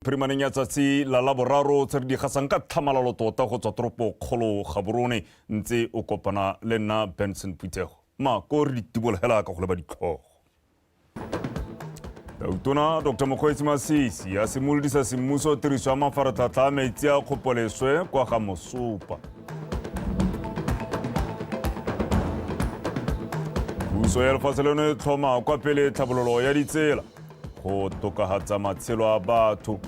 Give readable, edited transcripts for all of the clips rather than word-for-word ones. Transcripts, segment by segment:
Primaneng ya tsatsi la laboraro tse re di gasang ka tlhamalalo tota go tswa toropo kgolo Gaborone ntse o kopana le nna Benson Phuthego ma ko re ditibolegela ka go leba ditlhogo. Dautona Dr. Mokgweetsi Masisi ya simolodisa semmuso tiriso ya mafaratlhatlha a metsi a kgopoleswe kwa ga Mosopa. Puso ya lefatshe leno e tlhoma kwa pele tlhabololo ya ditsela go tokahatsa matshelo a batho.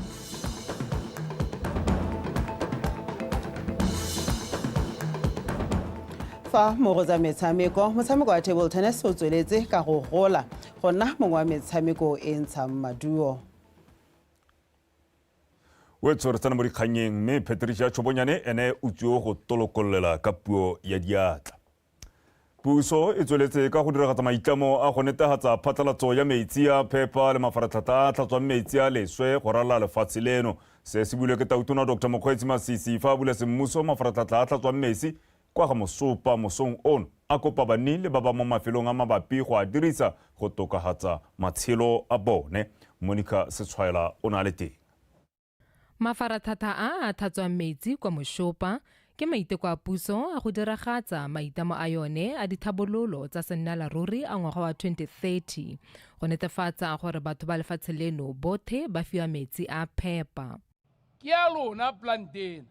Fa mo tsa metshameko motshameko wa table tennis o tsweletse ka go gola go nna mongwe wa metshameko e ntshang maduo. We tsore tsana mo dikganyeng mme Patricia Chobonyane ene o tsyo go tolokolela ka puo ya diatla. Puso e tsweletse ka go diragatsa maitlamo a go netefatsa phatlalatso ya metsi a phepa le mafaratlhatlha a tlhatswang metsi a leswe go ralala lefatshe leno. Se se builwe ke Dautona Dr. Mokgweetsi Masisi fa a bula semmuso mafaratlhatlha a tlhatswang metsi kwa ga Mosopa mosong ono a kopa banni le ba ba mo mafelong a mabapi go a dirisa go tokahatsa matshelo a bone. Monica Setshwaela o na le teng. Mafaratlhatlha a tlhatswang metsi kwa Mosopa ke maiteko a puso a go diragatsa maitamo a yone a dithabololo tsa sennalaruri a ngwaga wa 2030 go netefatsa gore batho ba lefatshe leno bothe ba fiwa metsi a phepa. Ke a lona plantena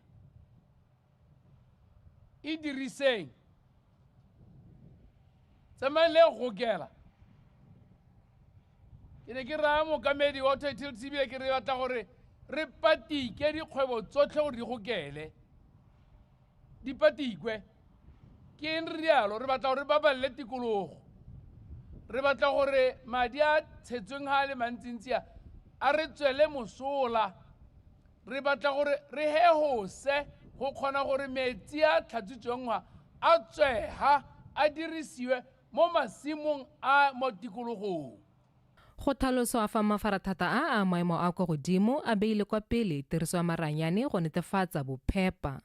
e diriseng tsamele go gela ke ne ke ra mokamedi wa title tshibile ke re batla gore re patike dikgwebo tsotlhe gore di go gele di patikwe ke eng re dialo re batla gore ba balle tikologo re batla gore madi a tshetsweng ha le mantsintsi a re tswele mosola re batla gore re he hose go kgona gore metsi a tlhatsitsweng a tsweha a dirisiwe mo masimong a mo tikologong. Go tlhaloswa fa mafaratlhatlha a maemo a kwa godimo a beile kwa pele tiriso ya maranyane go netefatsa bophepa.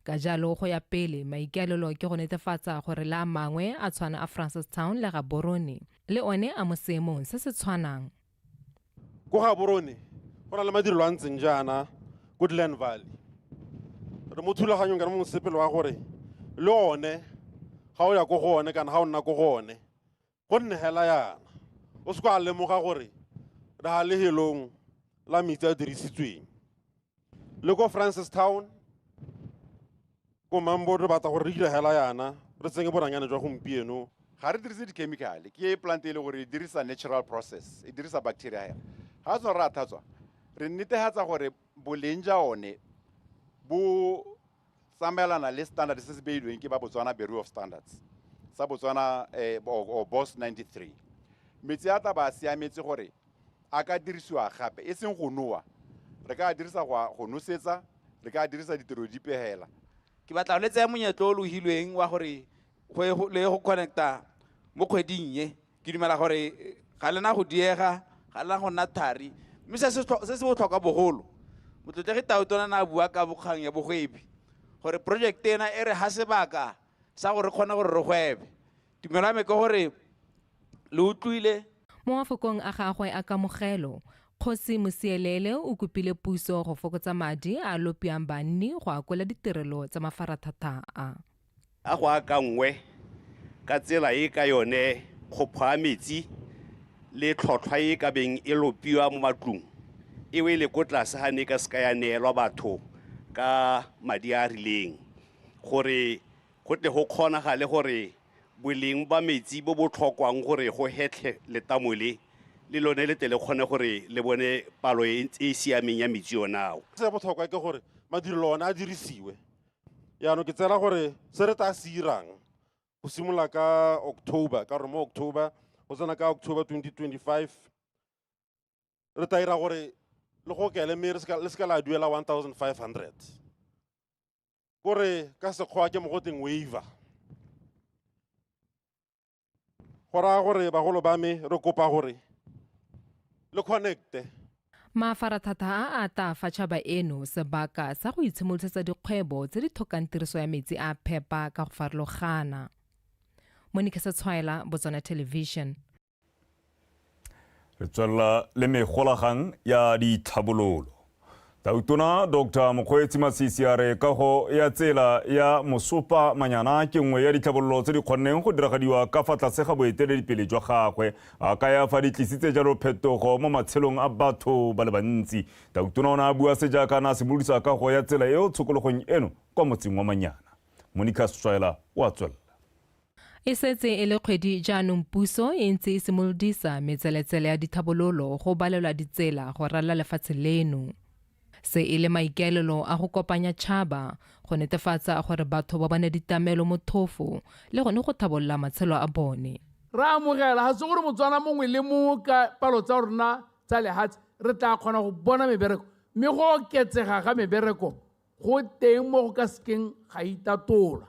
Ka jalo go ya pele maikaelelo ke go netefatsa gore le a mangwe a tshwana a Francistown le Gaborone le one a mo seemong se se tshwanang. Ko Gaborone go na le madirelo a ntseng jaana Goodland Valley re mo thulaganyong ka mo mosepelo wa gore le one ga o ya go gone kana ga o nna go gone go nne hela yana o se kwa lemoga gore re ha lehelong la metsi a dirisitsweng le ko Francistown ko mambo re batla gore re dira hela yana re tsenge boranyane jwa gompieno ga re dirise di-chemical ke plant e le gore e dirisa natural process e dirisa bacteria ya ga tswa re a thatswa re netefatsa gore boleng ja one bo tsamaelana le standard se se beilweng ke ba Botswana Bureau of Standards sa Botswana o BOS 93 metsi a tla ba a siametse gore a ka dirisiwa gape e seng go noa re ka dirisa go nosetsa re ka dirisa ditiro di pehela ke batla go letsa monyetlo o logilweng wa gore go connecta mo kgweding ye ke dumela gore ga lena go diega ga lena go nna thari mme se se botlhokwa bogolo motlotlegi Dautona na bua ka bokgang ya bogwebi gore project ena e re ha sebaka sa gore kgona gore re gwebe tumelo me ke gore le utlwile. Mo mafokong a gagwe a kamogelo Kgosi Mosielele o kopile puso go fokotsa madi a lopiang banni go akola ditirelo tsa mafaratlhatlha a go akangwe ka tsela e ka yone go pha metsi le tlhotlhwa e ka beng e lopiwa mo matlong e we le ko tlase ga ne ka ska ya neelwa batho ka madi a rileng gore go tle go kgonagale gore boleng ba metsi bo botlhokwang gore go hetlhe letamo le lone le tele kgone gore le bone palo e siameng ya metsi yonao. Se botlhokwa ke gore madirelo ona a dirisiwe yaanong ke tsela gore se re ta se irang go simolola ka October ka gore mo October go tsena ka October 2025 re ta ira gore le go kele mme le seka la duela 1,500 gore ka sekgwa ke mo go teng waiver go raya gore bagolo ba me re kopa gore le connecte. Mafaratlhatlha a ta fa tšhaba eno sebaka sa go itshimolosetsa dikgwebo tse di tlhokang tiriso ya metsi a phepa ka go farologana. Monica Setshwaela, Botswana Television. Re tswela le megolagang ya dithabololo. Tautona Dr. Mokgweetsi Masisi a re kago ya tsela ya mosopa manyana ke nngwe ya ditlhabololo tse di kgonneng go diragadiwa ka fa tlase ga boeteledipele jwa gagwe a ka ya fa di tlisitse jalo phetogo mo matshelong a batho ba le bantsi. Tautona o ne a bua se jaaka na simolodisa kago ya tsela eo tshokologong eno kwa motseng wa Manyana. Monica Stroela wa tswela. E setse e le kgwedi jaanong puso e ntse e simolodisa metseletsele ya dithabololo go balelwa ditsela go rala lefatshe leno. Se e le maikaelelo a go kopanya tšhaba go netefatsa gore batho ba bane ditamelo mothofo le gone go thabolola matshelo a bone. Re amogela ga se gore Motswana mongwe le mongwe ka palo tsa rona tsa lehatshe re tla kgona go bona mebereko mme go oketsega ga mebereko go teng mo go ka sekeng ga itatolwa.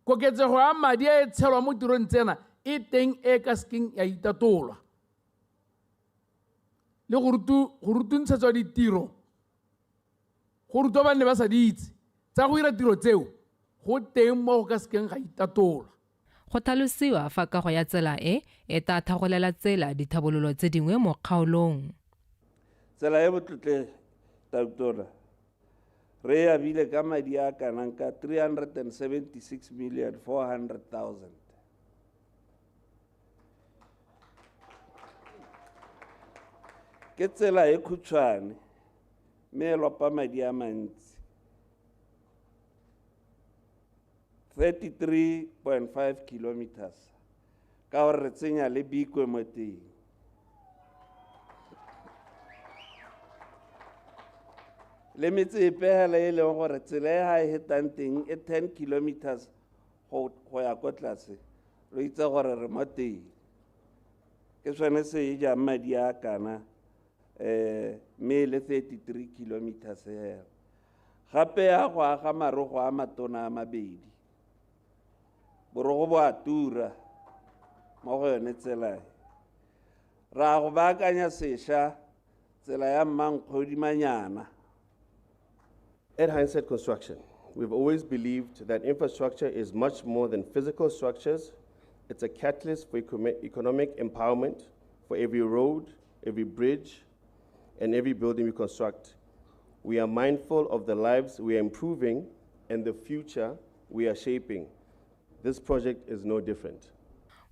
Koketsego ya madi a e tshelwa mo tirong tsena e teng e ka sekeng ya itatolwa le go rutuntshetswa ditiro go rutwa ba ne ba sa di itse tsa go ira tiro tseo go teng mo go ka sekeng ga itatolwa. Go tlhalosiwa fa kago ya tsela e tla thagolela tsela dithabololo tse dingwe mo kgaolong. Tsela e botlotle Tautona re ya bile ka madi a kanang ka 376,400,000. Ke tsela e khutshwane me lopa madi a mantsi 33.5 kilometers ka gore re tsenya le Bikwe mo teng. Le metse e pegela e leng gore tsela e ga e hetang teng e 10 kilometers go ya kwa tlase re itse gore re mo teng. Ke sone se e jang madi a kana me le 33 kilometers here. Gape ya go aga marogo a matona a mabedi. Borogo bo a tura mo go yone tsela e. Ra go baakanya sešwa tsela ya Mmankgodi Manyana. At Hindsight Construction, we've always believed that infrastructure is much more than physical structures. It's a catalyst for economic empowerment for every road, every bridge, and every building we construct. We are mindful of the lives we are improving and the future we are shaping. This project is no different.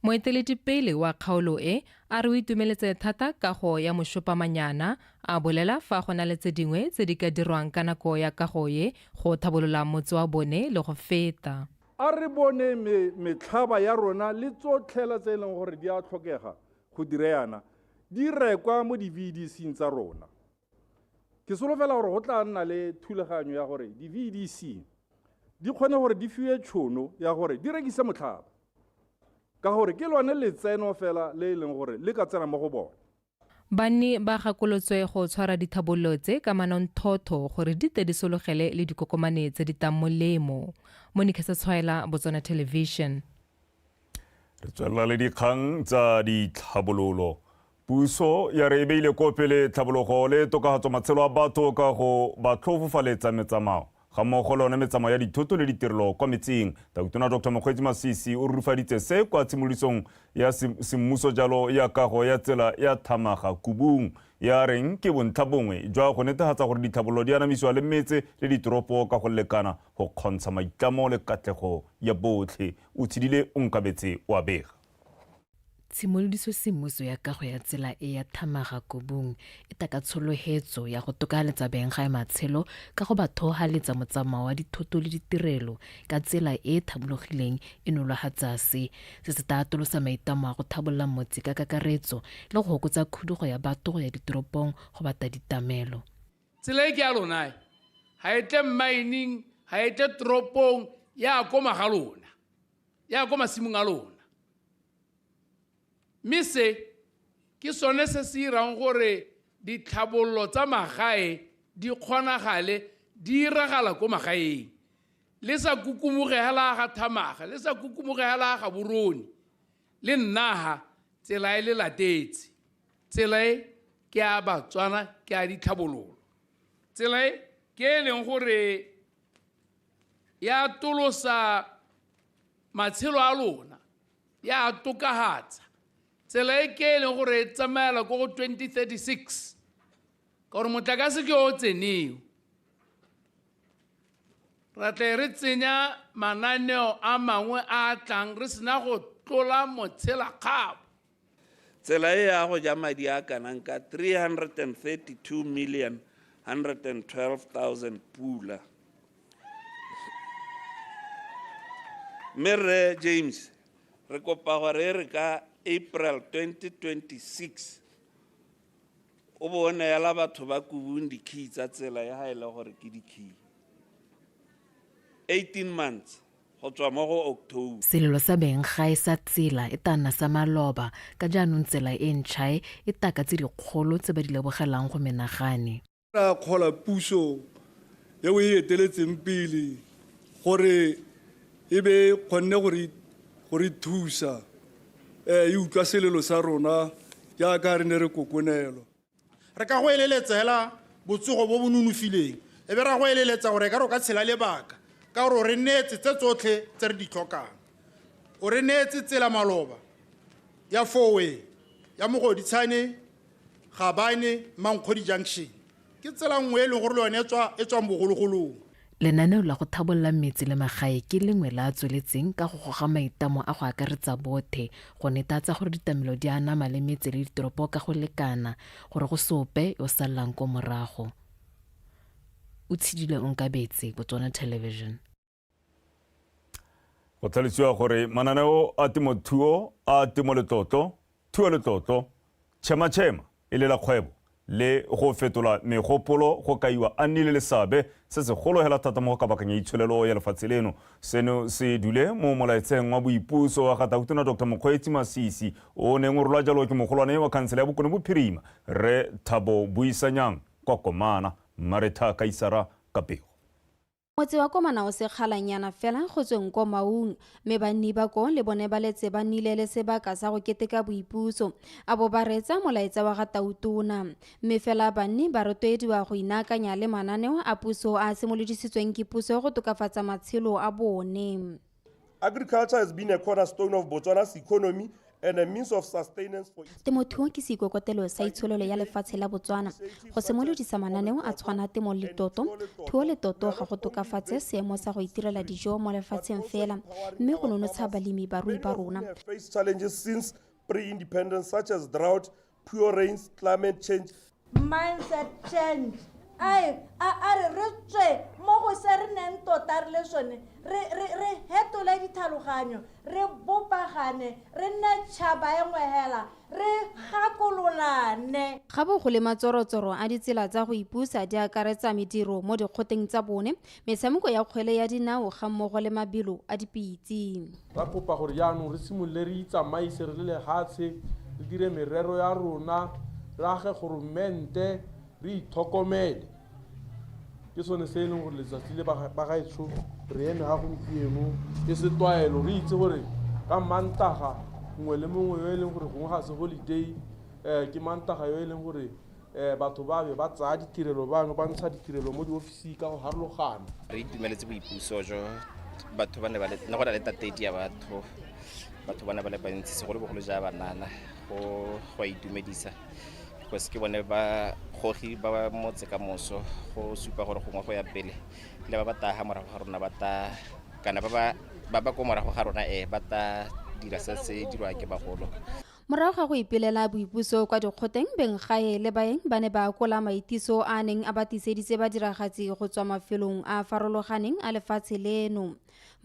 Moeteledipele wa kgaolo e a re o itumeletse thata kago ya mosopa manyana a bolela fa go na le tse dingwe tse di ka dirwang ka nako ya kago ye go thabolola motse wa bone le go feta. A re bone metlhaba ya rona le tsotlhela tse e leng gore di a tlhokega go direyana di rekwa mo di-VDC tsa rona. Ke solofela gore go tla nna le thulaganyo ya gore di-VDC di kgone gore di fiwe tšhono ya gore di rekise motlhaba ka gore ke lone letseno fela le e leng gore le ka tsena mo go bone. Banni ba gakolotswe go tshwara dithabololo tse ka manontlhotlho gore di tle di sologele le dikokomane tse di tang molemo. Monica Setswaela, Botswana Television. Re tswela le dikgang tsa ditlhabololo. Puso ya re beile ko pele tlhabologo le tokagatso matshelo a batho ka go ba tlhofofaletsa metsamao ga mmogo le one metsamao ya dithoto le ditirelo kwa metseng. Tautona Dr. Mokgweetsi Masisi o rurufaditse se kwa tshimolodisong ya semmuso jalo ya kago ya tsela ya Thamaga-Kubung ya reng ke bontlhabongwe jwa go netefatsa gore ditlhabololo di anamisiwa le metse le ditoropo ka go lekana go kgontsha maitlamo le katlego ya botlhe. O tshidile o nkabetse wa bega. Tshimolodiso semmuso ya kago ya tsela e ya Thamaga-Kubung e taka tsholohetso ya go tokaletsa benga ya matshelo ka go ba thohaletsa motsamao wa dithoto le ditirelo ka tsela e thabologileng e nologatsa se se tla atolosa maitamo a go thabolola motse ka kakaretso le go hokotsa khudugo ya batho go ya ditoropong go bata ditamelo. Tsela e ke ya lona ha e tle mining ha e tle toropong ya ko magalona ya ko masimong a lona. Mise ke sone se se irang gore ditlhabololo tsa magae di kgonagale di iragala ko magaeng le sa kukumogela ga Thamaga le sa kukumogela ga Boroni le Nnaha tsela e le latetse. Tsela e ke a Batswana ke a ditlhabololo. Tsela e ke e leng gore ya tolosa matshelo a lona ya tokahatsa. Tsela e ke e leng gore tsamaela ko go 2036 ka gore motlakase ke o tseneo ra tle re tsenya mananeo a mangwe a tlang re sena go tlola motshelakgabo. Tsela e ya go ja madi a kanang ka 332,112,000 pula. Mme Rre James, re kopa gore re ka April 2026 o bone yala batho ba kubung di-key tsa tsela ya ha e le gore ke di-key. 18 months go tswa mo go October. selelo sa benggae sa tsela e tana sa maloba ka jaanong tsela e ntšha e taka tse dikgolo tse ba di lebogelang go menagane. Ra kgola puso ye o e eteletseng pele gore e be kgonne gore thusa e utlwa selelo sa rona jaaka re ne re kokonelwa. Re ka go eleletsa hela botsogo bo bo nonofileng e be ra go eleletsa gore ka ro ka tshela lebaka ka gore re netse tse tsotlhe tse re di tlhokang. O re netse tsela maloba ya fourway ya Mogoditshane Gabane Mankgodi junction ke tsela nngwe e leng gore le yone e tswang bogologolong. lenaneo la go thabolla metsi le magae ke lengwe la tsweletseng ka go goga maitamo a go akaretsa bothe go netatsa gore ditamelo di anama le metse le ditoropo ka go lekana gore go sope o sallang ko morago. O tshidile Onkabetse, Botswana Television. Go tlhalosiwa gore mananeo a temothuo a thuo le tlotlo, tšhema e le la kgwebo le go fetola megopolo go kaiwa a nnile le seabe se segolo hela thata mo go kabakanya itsholelo ya lefatshe leno. Seno se dule mo molaetseng wa boipuso wa Gatautona Dr. Mokgweetsi Masisi o neng o rolwa jalo ke mogolwane wa khansele ya Bokone Bophirima Re Thabo Buisanyang Kokomana Maretha Kaisara Kapego. Motse wa Komana o sekgalanyana fela go tsweng ko Maung mme banni ba ko le bone ba letse ba nnile le sebaka sa go keteka boipuso a bo ba retsa molaetsa wa Gatautona mme fela banni ba rotloediwa go inakanya le mananeo a puso a simolodisitsweng ke puso go tokafatsa matshelo a bone. Agriculture has been a cornerstone of Botswana's economy and a means of sustenance for its temothuo ke seikokotelo sa itsholelo ya lefatshe la Botswana go simolodisa mananeo a tshwana temo le toto thuo le toto ga go tokafatse seemo sa go itirela dijo mo lefatsheng fela mme go nonotsha balemi barui ba rona. face challenges since pre-independence such as drought, poor rains, climate change. Mindset change. Ai a re tswe mo go se re neng tota re le sone re hetole ditlhaloganyo re bopagane re nne tšhaba e nngwe hela re gakololane. Ga bo go le matsorotsoro a ditsela tsa go ipusa di akaretsa mediro mo dikgoteng tsa bone metshameko ya kgwele ya dinao ga mmogo le mabelo a dipitsi. Ra kopa gore jaanong re simolole re itsamaise re le lehatshe re dire merero ya rona re age goromente re itlhokomele ke sone se e leng gore letsatsi le ba gaetsho re eme ga gompieno ke setlwaelo re itse gore ka Mantaga nngwe le mongwe yo e leng gore gongwe ga se holiday ke Mantaga yo e leng gore batho ba be ba tsaya ditirelo bangwe ba ntsha ditirelo mo diofising ka go harologana. Re itumeletse boipuso jo batho ba ne ba le go na le tatedi ya batho ba ne ba le bantsi segolo bogolo ja banana go itumedisa because ke bone ba gogi ba motse ka moso go supa gore gongwe go ya pele le ba taga morago ga rona ba ta kana ba ko morago ga rona ba ta dira se dirwa ke bagolo. Morago ga go ipelela boipuso kwa dikgoteng benggae le baeng ba ne ba kola maitiso a neng a batiseditse badiragatsi go tswa mafelong a farologaneng a lefatshe leno.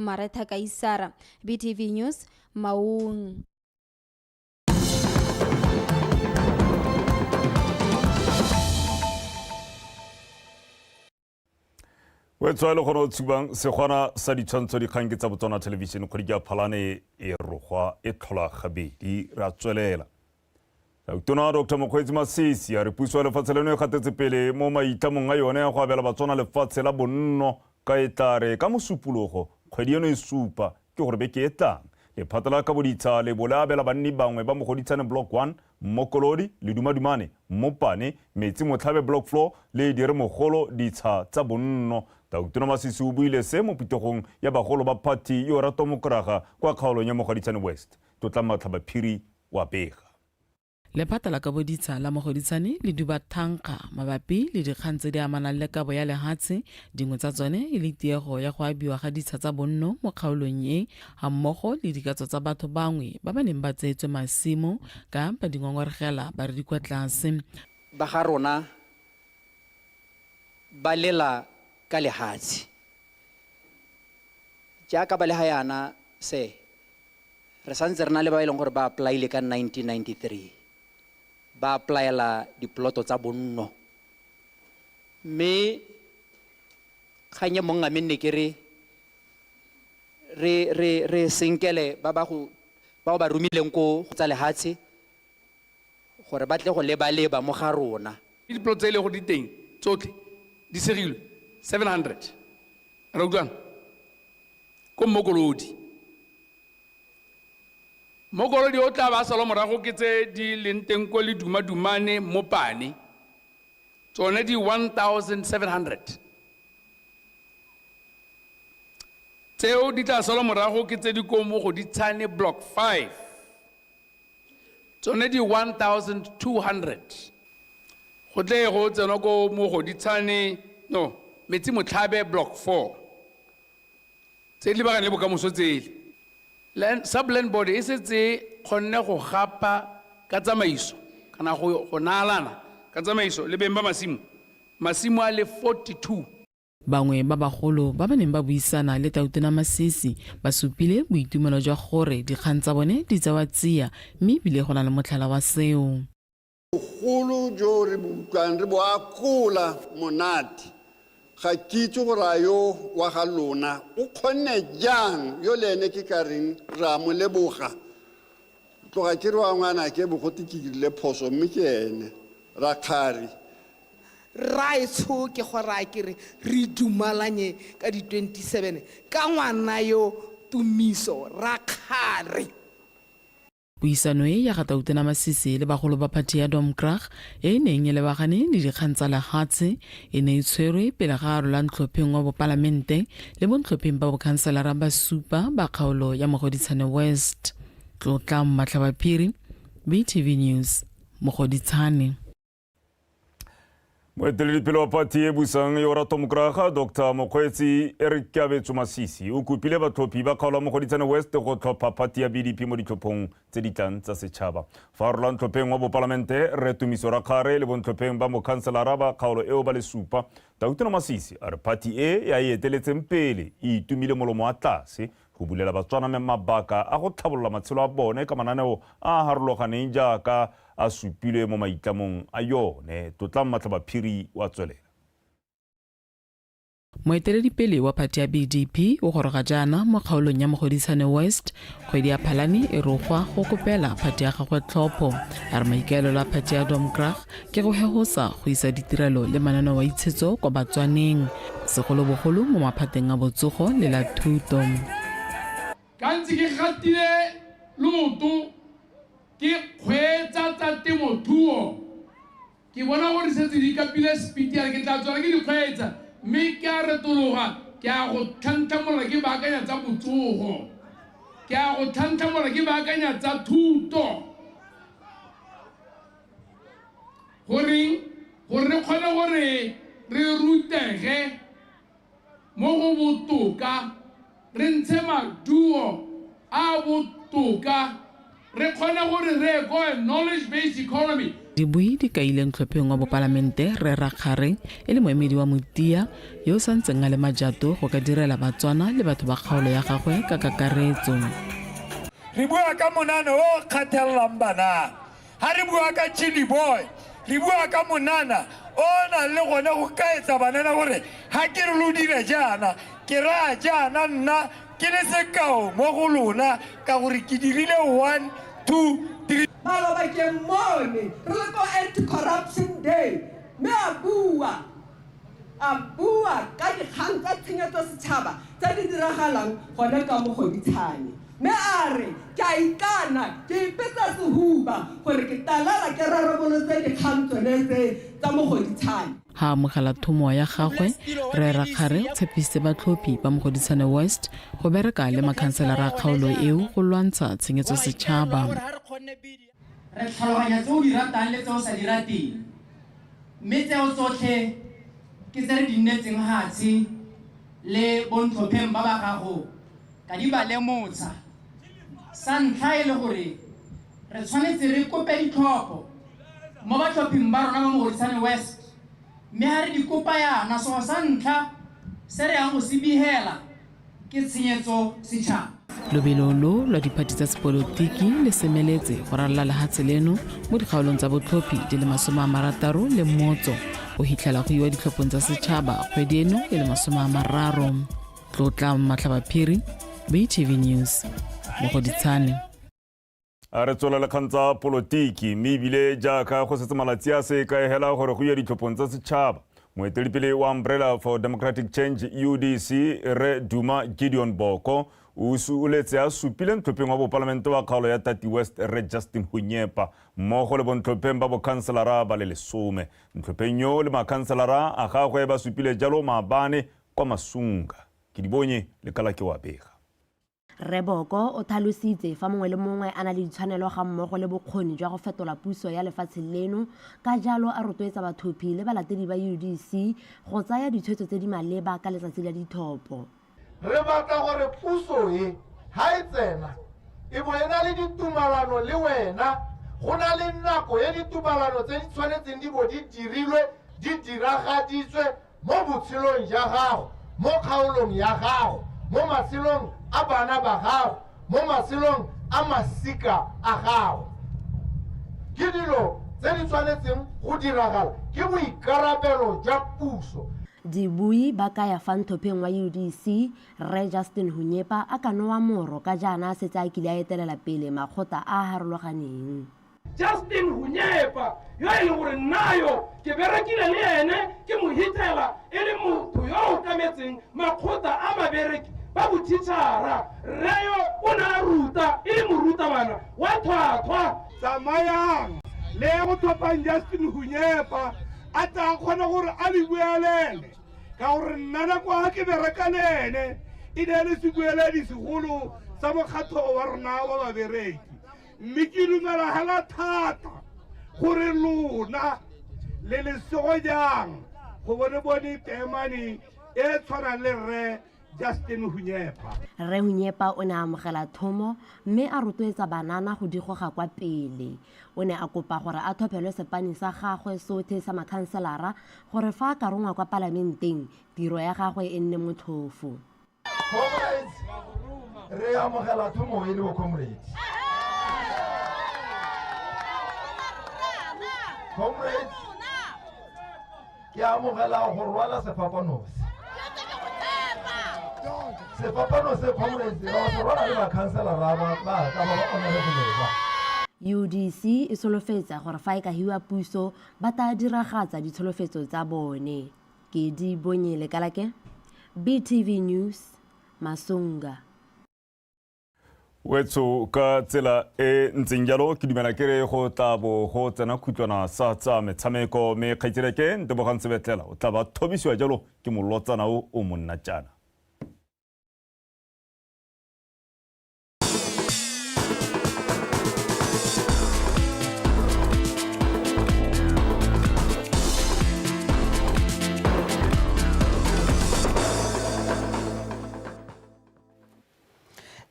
Maretha Kaisara, BTV News, Maung. Wetswa le gore tshubang segwana sa ditshwantsho dikgang ke tsa Botswana Television kgwedi ya Phalane e rogwa e tlhola gabedi ra tswelela. Tona Dr. Mokgweetsi Masisi a re puso ya lefatshe leno e gatetse pele mo maitamong a yone ya go abela Batswana lefatshe la bonno ka e tlare ka mosupologo kgwedi eno e supa ke gore beke e tlang lephata la Kaboditsha le bo le abela banni bangwe ba Mogoditshane Block 1 Mmokolodi le Dumadumane Mmopane Metsi Motlhabe Block 4 le dire mogolo ditsha tsa bonno. Dr. Masisi o buile se mo pitogong ya bagolo ba party yo Rato Mokoraga kwa kgaolong ya Mogoditshane West. Totla Matlhaba Phiri wa pega. Lephata la Kaboditsha la Mogoditshane le duba thankga mabapi le dikgang tse di amanang le kabo ya lehatshe dingwe tsa tsone e le tiego ya go abiwa ga ditsha tsa bonno mo kgaolong e ga mmogo le dikatso tsa batho bangwe ba ba neng ba tseetswe masimo ka ba dingongorogela ba re di kwa tlase. Ba ga rona ba lela ka lehatshe jaaka ba le hayana se re santse re na le ba e leng gore ba apply-ile ka 1993 ba apply-ela diploto tsa bonno mme kganye monga menne ke re senkele ba ba rumileng ko tsa lehatshe gore ba tle go leba mo ga rona. Diploto tse ile go di teng tsotlhe di segilwe 700 ra utlwana ko Mogolodi o tla ba sala morago ke tse di leng teng ko le dumadumane mo Pane tsone di 1700 tseo di tla sala morago ke tse di ko mo go di tshane block 5 tsone di 1200 go tle go tsena ko mo go di tshane no metsi motlhabe block 4 tse di ba le bokamoso tsele Subland body e setse kgonne go gapa ka tsamaiso kana go naalana ka tsamaiso le beng ba masimo a le 42. Bangwe ba bagolo ba ba neng ba buisana le Tautona Masisi ba supile boitumelo jwa gore dikgang tsa bone di tsewa tsia mme bile go na le motlhala wa seo. Bogolo jo re butlwang re bo akola monate ga kitso gore ayo wa ga lona o kgonne jang yo lene ke ka reng ra mo leboga tloga ke re wa ngwana ke bogoti ke dirile phoso mme ke ene Rakgari ra itsho ke gore a kere re dumalanye ka di 27 ka ngwana yo Tumiso Rakgari. Puisano e ya ga Tautona Masisi le bagolo ba phati ya Domkrag e neng e lebagane le dikgang tsa lehatshe e ne e tshwerwe pele ga arola ntlhopheng wa bopalamente le bontlhopheng ba bokhanselara ba supa ba kgaolo ya Mogoditshane West. Tlotla Matlhabaphiri, BTV News, Mogoditshane. Moeteledipele wa pati e busang yo rato Mokraga Dr. Mokgweetsi Eric Kabetso Masisi o kopile batlhophi ba kgaolo Mogoditshane West go tlhopha pati ya BDP mo ditlhophong tse di tlang tsa setšhaba. Fa rola ntlhopheng wa bopalamente re Tumiso Rakgare le bontlhopheng ba mokhanselara ba kgaolo eo ba le supa. Tautona Masisi a re pati e ya eteletseng pele e itumile molomo a tlase go bulela batswana mabaka a go tlhabolola matshelo a bone ka mananeo a harologaneng jaaka a supilwe mo maitlamong a yone. Tlotla Matlhabaphiri wa tswelela. Moeteledipele wa pati ya BDP o goroga jaana mo kgaolong ya Mogoditshane West kgwedi ya Phalane e rogwa go kopela pati ya gagwe tlhopho a re maikaelelo a pati ya Domkrag ke go hegosa go isa ditirelo le mananeo wa itshetso kwa batswaneng segolobogolo mo maphateng a botsogo le la thuto. Ka ntse ke gatile loto ke kgweetsa tsa temothuo ke bona gore setse di kapile speed ya ke tla tswela ke di kgweetsa mme ke a retologa ke a go tlhantlhamola ke baakanya tsa botsogo ke a go tlhantlhamola ke baakanya tsa thuto gore re kgone gore re rutege mo go botoka re ntshe maduo a botoka re kgone gore re go knowledge based economy. Dibui di kaileng tlhopheng wa bopalamente re Rakgare e le moemedi wa Motia yo sa ntseng a le majato go ka direla batswana le batho ba kgaolo ya gagwe ka kakaretso. Re bua ka monana o kgathellang bana ha re bua ka Chili Boy re bua ka monana o na le gone go kaetsa banana gore ha ke re lo dire jaana ke ra jaana nna ke le sekao mo go lona ka gore ke dirile 1 2 3 Baloba ke mone re le ko anti-corruption day me a bua ka dikgang tsa tshenyetso setšhaba tse di diragalang gone ka Mogoditshane me a re ke a ikana ke ipetsa sehuba gore ke talala ke rarabolotse dikgang tsone tse tsa Mogoditshane. Ha amogela thomo ya gagwe re Rakgare tshepise batlhophi ba Mogoditshane West go bereka le makhanselara a kgaolo eo go lwantsha tshenyetso setšhaba. re tlhaloganya tse o di ratang le tse o sa di rateng mme tseo tsotlhe ke tse re di nnetseng hatshe le bontlhopheng ba ba gago ka di ba lemosa sa ntlha e le gore re tshwanetse re kope ditlhopho mo batlhophing ba rona ba Mogodisane West mme ha re di kopa yana so sa ntlha se re yang go se bihela ke tshenyetso setšhaba. lobelolo lwa diphati tsa sepolotiki le semeletse go ralala lehatshe leno mo dikgaolong tsa botlhophi di le 60 le mmotso go hitlhela go iwa ditlhophong tsa setšhaba kgwedi eno e le 30. Tlotla Matlhabaphiri, BTV News, Mogoditshane. a re tswela lekgang tsa polotiki mme ebile jaaka go setse malatsi a se kaegela gore go ya ditlhophong tsa setšhaba moeteledipele wa Umbrella for Democratic Change UDC re Duma Gideon Boko o suoletse a supile ntlhopheng wa bopalamente wa kgaolo ya Tati West re Justin Hunyepa mmogo le bontlhopheng ba bokhanselara ba le 10 ntlhopheng yo le makhanselara a gagwe ba supile jalo maabane kwa Masunga ke di bonye le kala ke wa bega. Reboko o tlhalositse fa mongwe le mongwe a na le ditshwanelo ga mmogo le bokgoni jwa go fetola puso ya lefatshe leno ka jalo a rotloetsa bathophi le balatedi ba UDC go tsaya ditshwetso tse di maleba ka letsatsi la dithopo. Re batla gore puso e ha e tsena e bo ena le ditumalano le wena go na le nako ya ditumalano tse di tshwanetseng di bo di dirilwe di diragaditswe mo botshelong ja gago mo kgaolong ya gago mo matshelong a bana ba gago mo matshelong a masika a gago ke dilo tse di tshwanetseng go diragala ke boikarabelo jwa puso. Dibui ba kaya fa nthopheng wa UDC re Justin Hunyepa a ka noa moro ka jaana a setse a kile a etelela pele makgotla a harologaneng. Justin Hunyepa yo e leng gore nayo ke berekile le ene ke mo hitela e le motho yo o kametseng makgotla a mabereki ba botitšhara reyo o ne a ruta e le morutabana wa tlhwatlhwa tsamayang le go thopang Justin Hunyepa a tla kgona gore a le buelele ka gore nna nako a ke bereka le ene e ne le sebueledi segolo sa mokgatho wa rona wa babereki mme ke dumela hela thata gore lona le lesego jang go bone temane e tshwana le re Justin Hunyepa. Re Hunyepa o ne a amogela thomo mme a rotloetsa banana go digoga kwa pele. O ne a kopa gore a thopelwe sepane sa gagwe sothe sa makhanselara gore fa a ka rongwa kwa palamenteng tiro ya gagwe e nne motlhofo. Comrades, re amogela thomo e le bo comrades. Comrades, ke amogela go rwala sefapano se. Sefapano se comrades ra se rwala le makhanselara ba ka ba honorable. UDC e solofetsa gore fa e ka hiwa puso ba tla diragatsa ditsholofetso tsa bone. Ke di bonye le kalake BTV News Masunga. Wetso ka tsela e ntseng jalo ke dumela ke re go tabo go tsena khutlwana sa tsa metshameko me kgaitseleke Ntebogang Sebetlela o tla ba thobisiwa jalo ke molotsana o monna tjana.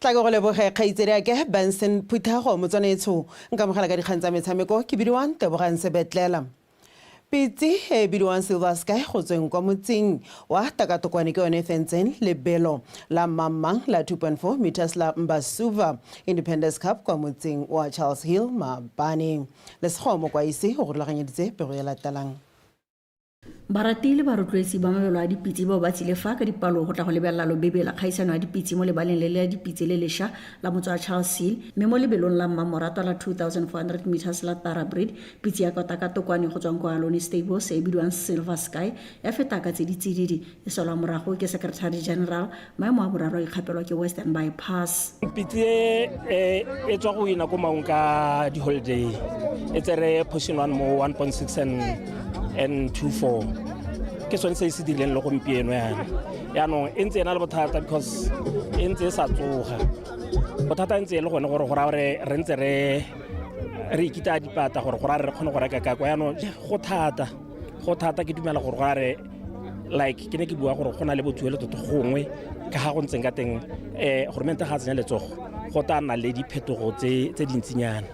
tla go leboge kgaitsedi ke Benson Phuthago motswanetsho nka mogela ka dikgang tsa metshameko ke bidiwang Ntebogang Sebetlela. Pitsi e bidiwang Silver Sky go tsweng kwa motseng wa Takatokwane ke yone fentseng lebelo la Mamang la 2.4 meters la Mbasuva Independence Cup kwa motseng wa Charles Hill Mabane. Le sekgomo kwa ise go rulaganyeditse pego ya latelang. Baratile ba rotloetsi ba mabelo a dipitsi ba batsile fa ka dipalo go tla go lebella lobebe la kgaisano ya dipitsi mo lebaleng le le dipitsi le lesha la motso wa Charles Hill mme mo lebelong la Mmamoratwa la 2400 meters la Thoroughbred pitsi ya Takatokwane go tswang kwa Aloni Stable se bidiwang Silver Sky ya feta ka tsididi e solwa morago ke Secretary General maemo a boraro e kgapelwa ke Western Bypass. Pitsi e tswa go ina go maung ka di holiday e tsere position 1 mo 1.6 and 2.4 ke sone se se dileng le gompieno yana yaanong e ntse ena le bothata because e ntse sa tsoga bothata ntse le gone gore re ntse re re ikita dipata gore go ra re kgone go reka kako yaanong go thata ke dumela gore go ra re like ke ne ke bua gore go na le botsuelo tota gongwe ka ga go ntseng ka teng goromente ga tsenya letsogo go ta nna le diphetogo tse dintsinyana.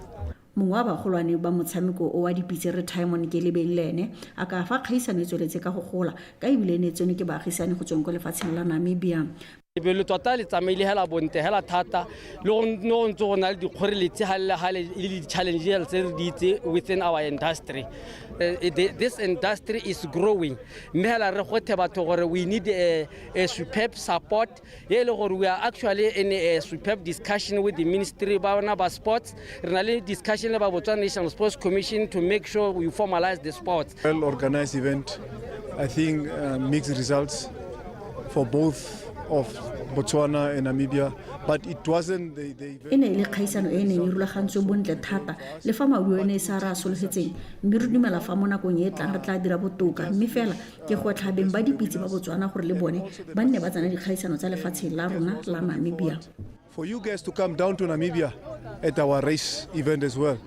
mongwe wa bagolwane ba motshameko o wa dipitse retirement ke lebeng le ene a ka fa kgaisano e tsweletse ka go gola ka ebile ne tsone ke baagisane go tsweng ko lefatsheng la Namibia. Lebelo tota le tsamaile hela bonte hela thata le go ntse go na le dikgoreletsi le di-challenges tse re di itse within our industry. This industry is growing. Mme hela re gothe batho gore we need a superb support. We are actually in a superb discussion with the Ministry of Sports. Re na le discussion le ba Botswana National Sports Commission to make sure we formalize the sports. Well-organized event, I think mixed results for both of Botswana and Namibia, but it wasn't the event. Ene le kgaisano e neng e rulagantswe bontle thata le fa mabuo ene sa ra solofetseng mme re dumela fa mo nakong e tlang re tla dira botoka mme fela ke go tlhabeng ba dipitse ba Botswana gore le bone ba nne ba tsana dikgaisano tsa lefatshe la rona la Namibia. For you guys to come down to Namibia at our race event as well.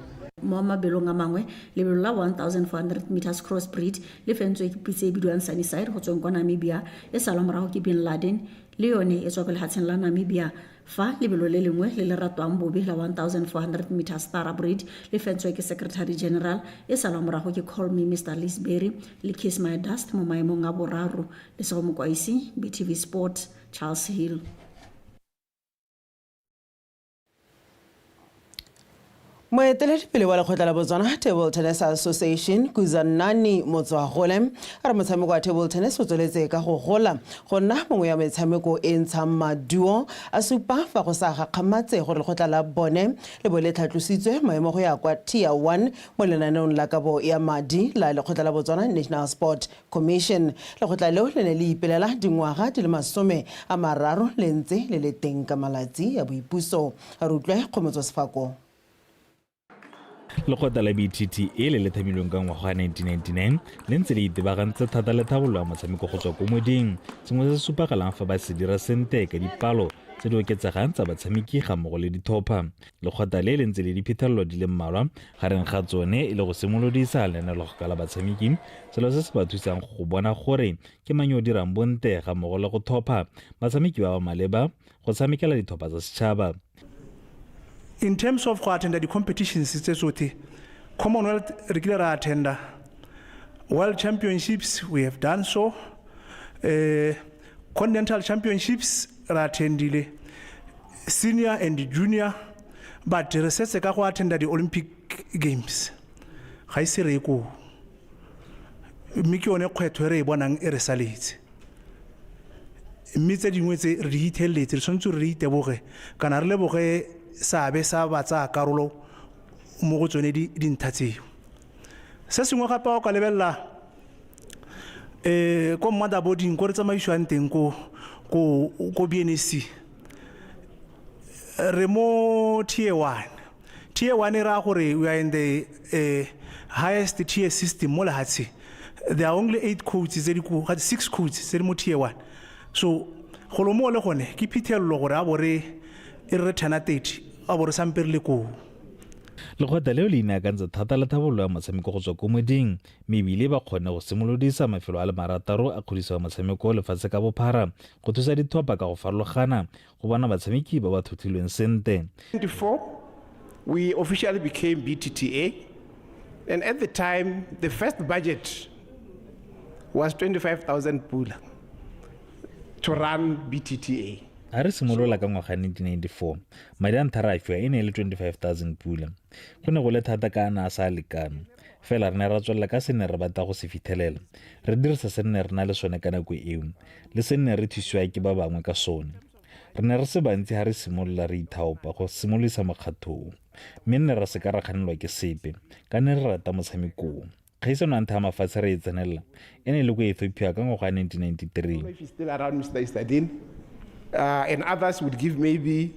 Mo mabelong a mangwe lebelo la 1400 meters crossbreed le fentswe ke pitse e bidiwang Sunnyside go tsweng kwa Namibia e salwa morago ke Bin Laden le yone e tswa ko lehatsheng la Namibia fa lebelo le lengwe le le ratwang bobe la 1400 meters Thoroughbreed le fentswe ke Secretary General e salwa morago ke Call Me Mr. Lisberry le Kiss My Dust mo maemong a boraro le se go mokwaisi BTV Sport Charles Hill. moeteledipele wa lekgotla la Botswana Table Tennis Association Kuzanani Motswagole a re motshameko wa table tennis o tsweletse ka go gola go nna mongwe ya metshameko e ntshang maduo a supa fa go sa gakgamatse gore lekgotla la bone le bo le tlhatlositswe maemo go ya kwa Tier 1 mo lenaneong la kabo ya madi la lekgotla la Botswana National Sport Commission. Lekgotla leo le ne le ipelela dingwaga di le 30 le ntse le le teng ka malatsi ya boipuso. A re utlwe Kgomotswa Sefako. Lekgotla la BTTA le thamilweng ka ngwaga wa 1999 le ntse le itebagantse thata le thabololo ya motshameko go tswa ko moding sengwe se supagalang fa ba se dira sente ka dipalo tse di oketsegang tsa batshameki ga mmogo le dithopa. Lekgotla le ntse le diphitlhelelo di le mmalwa gareng ga tsone e le go simolodisa lenaneo go kala batshameki selo se se ba thusang go bona gore ke mang yo o dirang bonte ga mmogo le go thopa batshameki ba ba maleba go tshamekela dithopa tsa setšhaba. In terms of go attend the competitions tse tsotlhe, Commonwealth re kile ra attenda, World Championships we have done so, Continental Championships ra attendile, Senior and Junior, but re setse ka go attenda the Olympic Games. Ga ise re go mme ke one kgwetho re bonang e re saletse. Mme tse dingwe tse re di hitheletse re tshwanetse re iteboge kana re leboge sabe sa batsa karolo mo go tsone dintlha tseo. Se sengwe gape o ka lebella ko mmada boding ko re tsamaiswang teng ko BNC re mo Tier 1. Tier 1 ra gore we are in the highest tier system mo lehatshe. There are only 8 coaches tse di go 6 coaches tse di mo Tier 1. So go lo mo le gone ke phithelelo gore a bore e re thana 30 a bore sampere le ko. Lekgotla leo le inaakantse thata le thabololo ya motshameko go tswa ko moding mme ebile ba kgone go simolodisa mafelo a le 6 a kgodiso ya motshameko lefatshe ka bophara go thusa dithopa ka go farologana go bona batshameki ba ba thuthilweng sente. 24 we officially became BTTA, and at the time the first budget was 25,000 pula to run BTTA. A re simolola ka ngwaga 1994 madi a nthara a fiwa e ne le 25,000 pula. Go ne go le thata ka ana a sa lekane fela re ne ra tswelela ka se ne re batla go se fithelela re dirisa se ne re na le sone ka nako eo le se ne re thusiwa ke ba bangwe ka sone. Re ne re se bantsi ha re simolola re ithaopa go simolisa mokgathong mme ne ra se ka ra kganelwa ke sepe ka ne re rata motshamekong. Kgaisano a ntlha ya mafatshe re e tsenelela e ne le ko Ethiopia ka ngwaga 1993. If he's still around, Mr. Istadin, and others would give maybe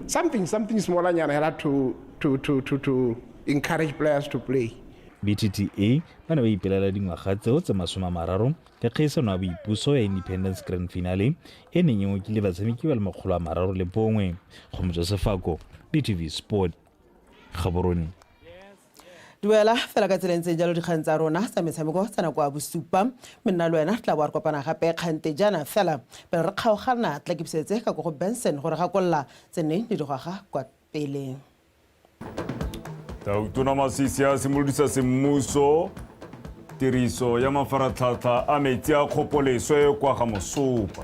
something smaller to encourage players to play. BTTA ba ne ba ipelela dingwaga tseo tse 30 ka kgaisano ya boipuso ya Independence Grand Finale e neng e ngokile batshameki ba le 301. Kgomotswa Sefako, BTV Sport. gaborone duela fela ka tseleng tse jalo dikgang tsa rona tsa metshameko tsa nako ya bosupa mme nna le wena tla bo re kopana gape kgante jana fela pele re kgaogana tla ke bisetse ka go Benson gore ga kolla tseneng le digwaga kwa pele Tautona Masisi a simolodisa semmuso tiriso ya mafaratlhatlha a metsi a kgopoleswe kwa ga Mosopa.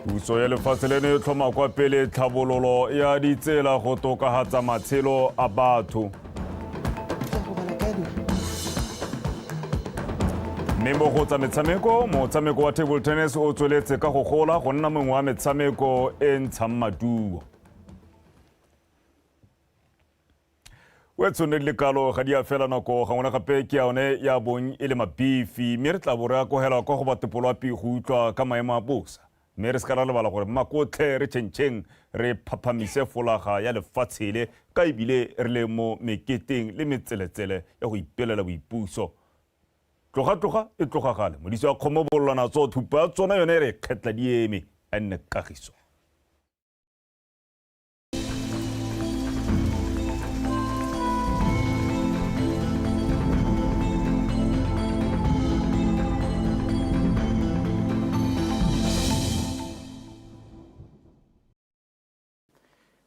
Puso ya lefatshe leno e tlhoma kwa pele tlhabololo ya ditsela go tokafatsa matshelo a batho. Mme mo go tsa metshameko, motshameko wa table tennis o tsweletse ka go gola go nna mongwe wa metshameko e ntshang maduo. Wetsone le kalo ga di a fela nako ga ngwana gape ke yone ya bong e le mabifi mme re tla bo re a kogela kwa go batepolwapi go utlwa ka maemo a bosa. Mme re se ka ra lebala gore makotlhe re tšhentšheng re phaphamise folaga ya lefatshe le ka ebile re le mo meketeng le metseletsele ya go ipelela boipuso. Tloga e tlogagale modisi wa kgomo bololana tso thupa tsona yone re kgetla di eme a nne kagiso.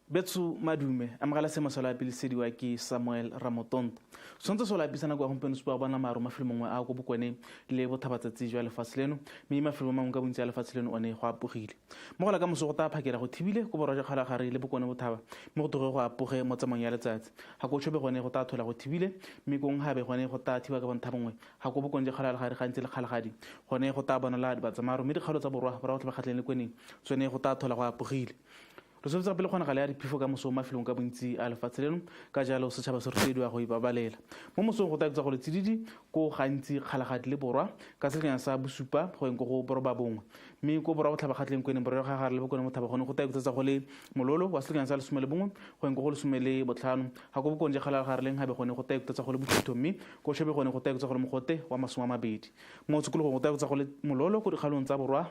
Betsu madume amagala se masolo a pele sediwa ke Samuel Ramotonto sontse sola apisana kwa gompieno supa bona maaro mafelo mongwe a go bokone le bothabatsatsi jwa lefatshe leno mme mafelo mangwe ka bontsi a lefatshe leno one go apogile mo go la ka moso go ta phakela go thibile go borwa jwa kgalagare le bokone bothaba mme go toge go apoge mo tsamayong ya letsatsi ga go tshobe gone go ta thola go thibile mme kong gabe gone go ta thiba ka bontha bongwe ga go bokone jwa kgalagare gantsi le kgalagadi gone go ta bonala dibatsamaaro mme dikgalo tsa borwa ba go tla kgatleng le kweneng tsone go ta thola go apogile re sotse pele gona gale ya diphefo ka moso mafelong ka bontsi a lefatshe leno ka jalo setšhaba se rotloediwa go ibabalela mo mosong go taetsa go le tsididi ko gantsi kgalagadi le borwa ka selekanyana sa bosupa go eng ko go boroba bongwe mme ko borwa go tlhabagatleng kwene borwa ga gare le bokone mothaba gone go taetsa go le mololo wa selekanyana sa lesome le bongwe go eng ko go lesome le botlhano ga go bokone ja kgalagare leng gabe gone go taetsa go le bothitho mme ko shebe gone go taetsa go le mogote wa masome a mabedi mo tsekologong go taetsa go le mololo ko dikgalong tsa borwa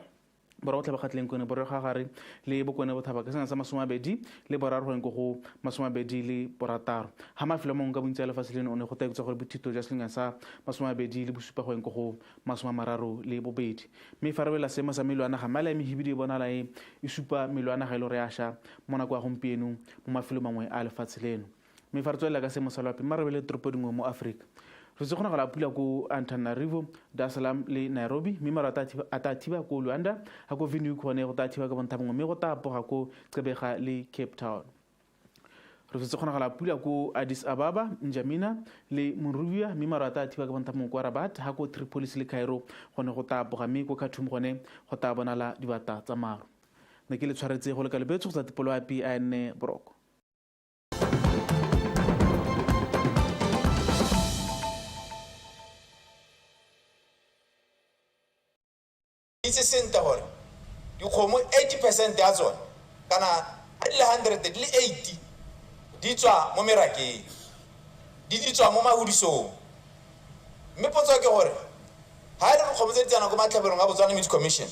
borwa go tlhabagatleng kone borwa ga gare le bokone bothaba ka sena sa masome a bedi le boraro go go masome a bedi le borataro ga mafelo mongwe ka bontsi a lefatshe leno o ne go taetsa gore bothito jwa selengana sa masome a bedi le bosupa go go masome a mararo le bobedi mme fa re bela seemo sa melwana ga mala ya mehibidi e bonala e supa melwana ga e le re a sha mo nako ya gompieno mo mafelo mangwe a lefatshe leno mme fa re tswelela ka seemo sa loapi mma re bele toropo dingwe mo Aforika re se kgona go la pula ko Antananarivo, Dar es Salaam le Nairobi mme mara a ta thiba ko Luanda ga ko Windhoek gone go ta thiba ka bontha bongwe mme go ta apoga ko Gqeberha le Cape Town re se kgona go la pula ko Addis Ababa, N'Djamena le Monrovia mme mara a ta thiba ka bontha bongwe ko Rabat ga ko Tripoli le Cairo gone go ta apoga mme ko Khartoum gone go ta bonala dibata tsa maru ne ke le tshwaretse go le ka lebetso go tsa tipoloapi a nne Boroko. Itse sente gore dikgomo 80% ya tsona kana a di le 100 di le 80 di tswa mo merakeng di tswa mo mahudisong mme potso ke gore ha re kgomo tse tsena go matlhabelong a Botswana Meat Commission